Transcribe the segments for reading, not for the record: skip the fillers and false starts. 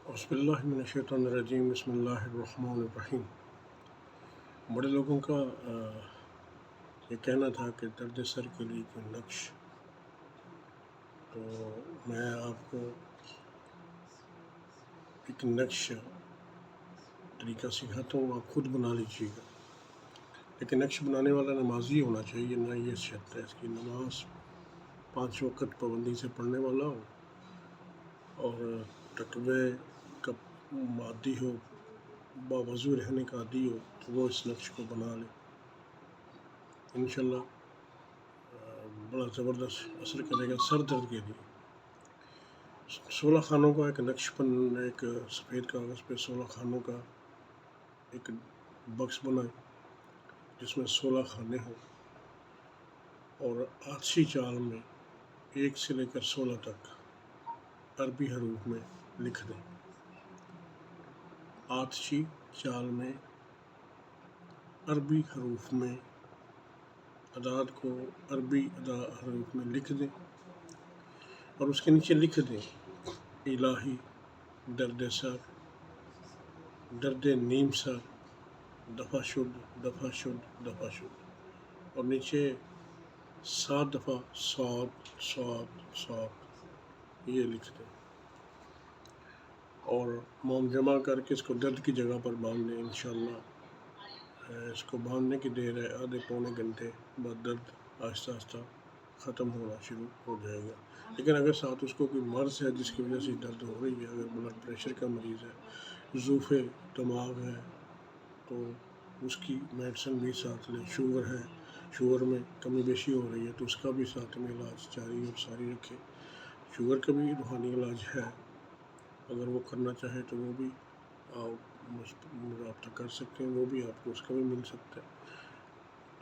بسم اللہ من الشیطان الرجیم بسم اللہ الرحمن الرحیم۔ بڑے لوگوں کا یہ کہنا تھا کہ درد سر کے لیے کوئی نقش، تو میں آپ کو ایک نقش طریقہ سکھاتا ہوں، آپ خود بنا لیجیے گا۔ لیکن نقش بنانے والا نمازی ہونا چاہیے، نہ یہ شرط ہے اس کی نماز 5 وقت پابندی سے پڑھنے والا ہو اور تقوی کا عادی ہو، باوضو رہنے کا عادی ہو، تو وہ اس نقش کو بنا لے، انشاءاللہ بڑا زبردست اثر کرے گا سر درد کے لیے۔ 16 خانوں کا ایک نقش ایک سفید کاغذ پہ 16 خانوں کا ایک بکس بنائیں جس میں 16 خانے ہوں، اور آتشی چال میں 1 سے لے کر 16 تک عربی حروف میں لکھ دیں۔ آتشی چال میں عربی حروف میں اعداد کو عربی حروف میں لکھ دیں، اور اس کے نیچے لکھ دیں الہی درد سر، درد نیم سر، دفع شد دفع شد دفع شد، اور نیچے 7 دفعہ صاد صاد صاد یہ لکھ دیں، اور موم جمع کر کے اس کو درد کی جگہ پر باندھ دیں۔ انشاءاللہ اس کو باندھنے کی دیر ہے آدھے پونے گھنٹے بعد درد آہستہ آہستہ ختم ہونا شروع ہو جائے گا۔ لیکن اگر ساتھ اس کو کوئی مرض ہے جس کی وجہ سے درد ہو رہی ہے، اگر بلڈ پریشر کا مریض ہے، ضعف دماغ ہے، تو اس کی میڈیسن بھی ساتھ لے، شوگر ہے، شوگر میں کمی بیشی ہو رہی ہے تو اس کا بھی ساتھ میں علاج جاری اور ساری رکھے۔ شوگر کا بھی روحانی علاج ہے، اگر وہ کرنا چاہے تو وہ بھی آپ رابطہ کر سکتے ہیں، وہ بھی آپ کو اس کا بھی مل سکتا ہے۔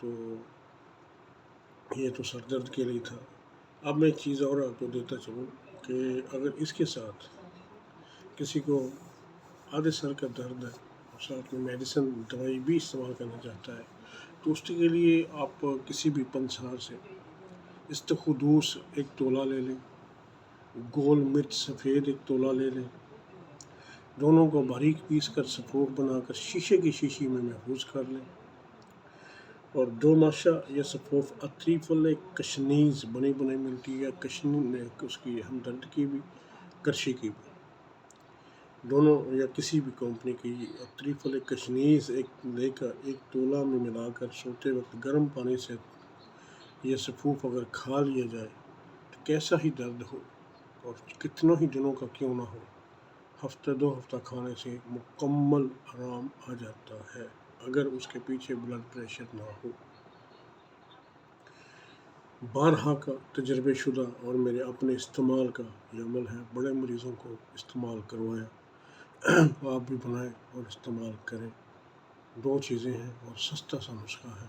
تو یہ تو سر درد کے لیے تھا۔ اب میں ایک چیز اور آپ کو دیتا چلوں کہ اگر اس کے ساتھ کسی کو آدھے سر کا درد ہے اور ساتھ میں میڈیسن دوائی بھی استعمال کرنا چاہتا ہے، تو اس کے لیے آپ کسی بھی پنسار سے استخدوس 1 تولہ لے لیں، گول مرچ سفید 1 تولہ لے لیں، دونوں کو باریک پیس کر سفوف بنا کر شیشے کی شیشی میں محفوظ کر لیں، اور 2 ماشا یا سفوف اطریف کشنیز بنی بنائی ملتی ہے، یا کشنیز اس کی ہمدرد کی بھی، کرشی کی بھی، دونوں یا کسی بھی کمپنی کی اطریف کشنیز لے کر 1 تولہ میں ملا کر سوتے وقت گرم پانی سے یہ سفوف اگر کھا لیا جائے تو کیسا ہی درد ہو اور کتنوں ہی دنوں کا کیوں نہ ہو، ہفتہ 2 ہفتہ کھانے سے مکمل آرام آ جاتا ہے، اگر اس کے پیچھے بلڈ پریشر نہ ہو۔ بارہا کا تجربے شدہ اور میرے اپنے استعمال کا یہ عمل ہے، بڑے مریضوں کو استعمال کروایا، آپ بھی بنائیں اور استعمال کریں۔ 2 چیزیں ہیں اور سستا سا نسخہ ہے،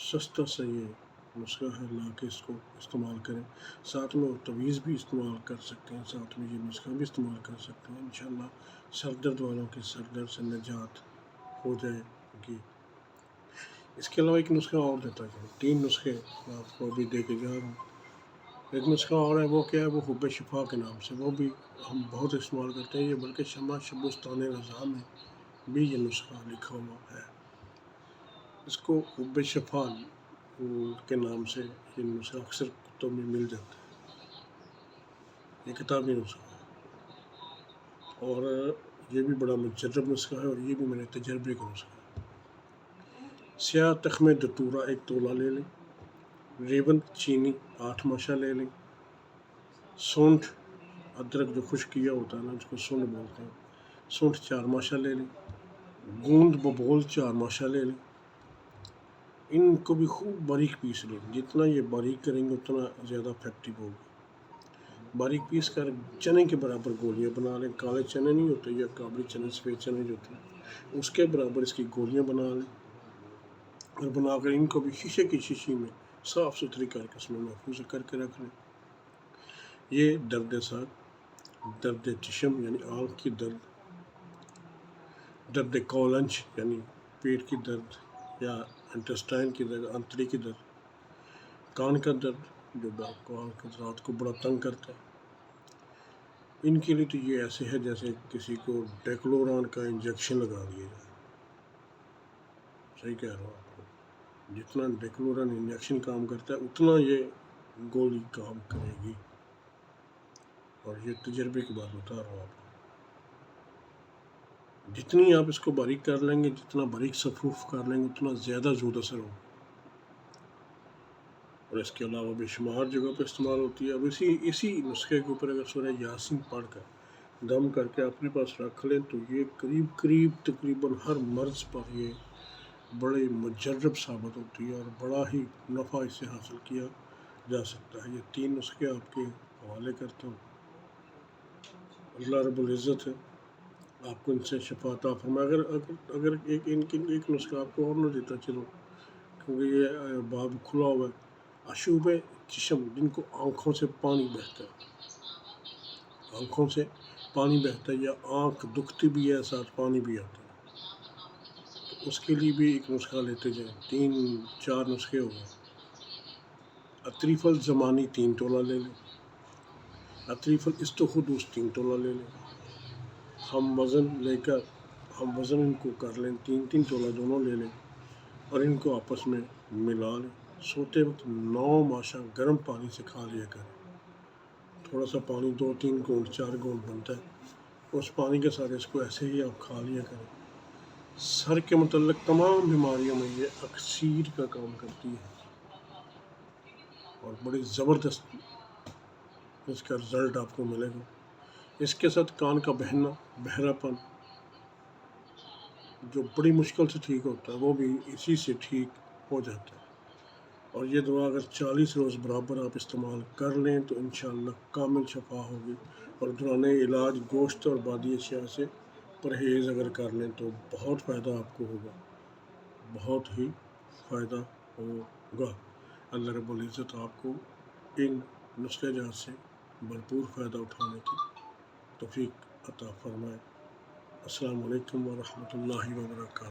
سستا سا یہ نسخہ ہے، لا کے اس کو استعمال کریں۔ ساتھ میں تویز بھی استعمال کر سکتے ہیں، ساتھ میں یہ نسخہ بھی استعمال کر سکتے ہیں، انشاءاللہ سر درد والوں کے سر درد سے نجات ہو جائے گی۔ اس کے علاوہ ایک نسخہ اور دیتا ہے، 3 نسخے میں آپ کو ابھی دے کے جا رہا ہوں۔ ایک نسخہ اور ہے، وہ کیا ہے، وہ حب شفا کے نام سے، وہ بھی ہم بہت استعمال کرتے ہیں، یہ بلکہ شمع شبستان رضا میں بھی یہ نسخہ لکھا ہوا ہے، اس کو حب شفا کے نام سے یہ نسخہ اکثر کتب میں مل جاتا ہے، یہ کتابی نسخہ ہے، اور یہ بھی بڑا مجرب نسخہ ہے، اور یہ بھی میرے تجربے کا نسخہ ہے۔ سیاہ تخم دتورہ 1 تولہ لے لیں، ریون چینی 8 ماشا لے لیں، سونٹھ ادرک جو خشک کیا ہوتا ہے نا، اس کو سونڈ بولتے ہیں، سونٹھ 4 ماشا لے لیں، گوند ببول 4 ماشا لے لیں، ان کو بھی خوب باریک پیس لیں، جتنا یہ باریک کریں گے اتنا زیادہ افیکٹو ہوگا۔ باریک پیس کر چنے کے برابر گولیاں بنا لیں، کالے چنے نہیں ہوتے یا کابلی چنے سفید چنے جو ہوتے ہیں اس کے برابر اس کی گولیاں بنا لیں، اور بنا کر ان کو بھی شیشے کی شیشی میں صاف ستھری کر کے اس میں محفوظ کر کے رکھ لیں۔ یہ درد سر، درد چشم یعنی آنکھ کی درد، درد کولنچ یعنی پیٹ کی درد یا انٹسٹائن کی درد، انتڑی کی درد، کان کا درد جو رات کو بڑا تنگ کرتا ہے، ان کے لیے تو یہ ایسے ہے جیسے کسی کو ڈیکلوران کا انجیکشن لگا دیا جائے. صحیح کہہ رہا ہوں آپ کو. جتنا ڈیکلوران انجیکشن کام کرتا ہے اتنا یہ گولی کام کرے گی. اور یہ تجربے کی بات بتا رہا ہوں آپ کو. جتنی آپ اس کو باریک کر لیں گے، جتنا باریک صفوف کر لیں گے، اتنا زیادہ زود اثر ہوگا. اور اس کے علاوہ بے شمار جگہ پہ استعمال ہوتی ہے. اب اسی نسخے کے اوپر اگر سورہ یاسین پڑھ کر دم کر کے اپنے پاس رکھ لیں تو یہ قریب تقریباً ہر مرض پر یہ بڑے مجرب ثابت ہوتی ہے اور بڑا ہی نفع اس سے حاصل کیا جا سکتا ہے. یہ 3 نسخے آپ کے حوالے کرتا ہوں. اللہ رب العزت ہے آپ کو ان سے شفا عطا فرمائے. اگر ایک نسخہ آپ کو اور نہ دیتا چلو، کیونکہ یہ باب کھلا ہوا ہے. اشوب چشم، جن کو آنکھوں سے پانی بہتا ہے، آنکھوں سے پانی بہتا ہے یا آنکھ دکھتی بھی ہے ساتھ پانی بھی آتا ہے، تو اس کے لیے بھی ایک نسخہ لیتے جائیں. 3-4 نسخے ہو گئے. اطریف الزمانی 3 تولہ لے لیں. اطریف الاستخدوس 3 تولہ لے لیں. ہم وزن لے کر ہم وزن ان کو کر لیں، 3 تولہ دونوں لے لیں اور ان کو آپس میں ملا لیں. سوتے وقت 9 ماشا گرم پانی سے کھا لیا کریں. تھوڑا سا پانی 2-3 گھونٹ 4 گھونٹ بنتا ہے، اس پانی کے ساتھ اس کو ایسے ہی آپ کھا لیا کریں. سر کے متعلق تمام بیماریوں میں یہ اکسیر کا کام کرتی ہے اور بڑی زبردست اس کا رزلٹ آپ کو ملے گا. اس کے ساتھ کان کا بہنا، بہرا پن جو بڑی مشکل سے ٹھیک ہوتا ہے وہ بھی اسی سے ٹھیک ہو جاتا ہے. اور یہ دعا اگر 40 روز برابر آپ استعمال کر لیں تو انشاءاللہ کامل شفا ہوگی. اور دوران علاج گوشت اور بادی اشیاء سے پرہیز اگر کر لیں تو بہت فائدہ آپ کو ہوگا، بہت ہی فائدہ ہوگا. اللہ رب العزت آپ کو ان نسخے جات سے بھرپور فائدہ اٹھانے کی توفیق عطا فرمائے. السلام علیکم ورحمۃ اللہ وبرکاتہ.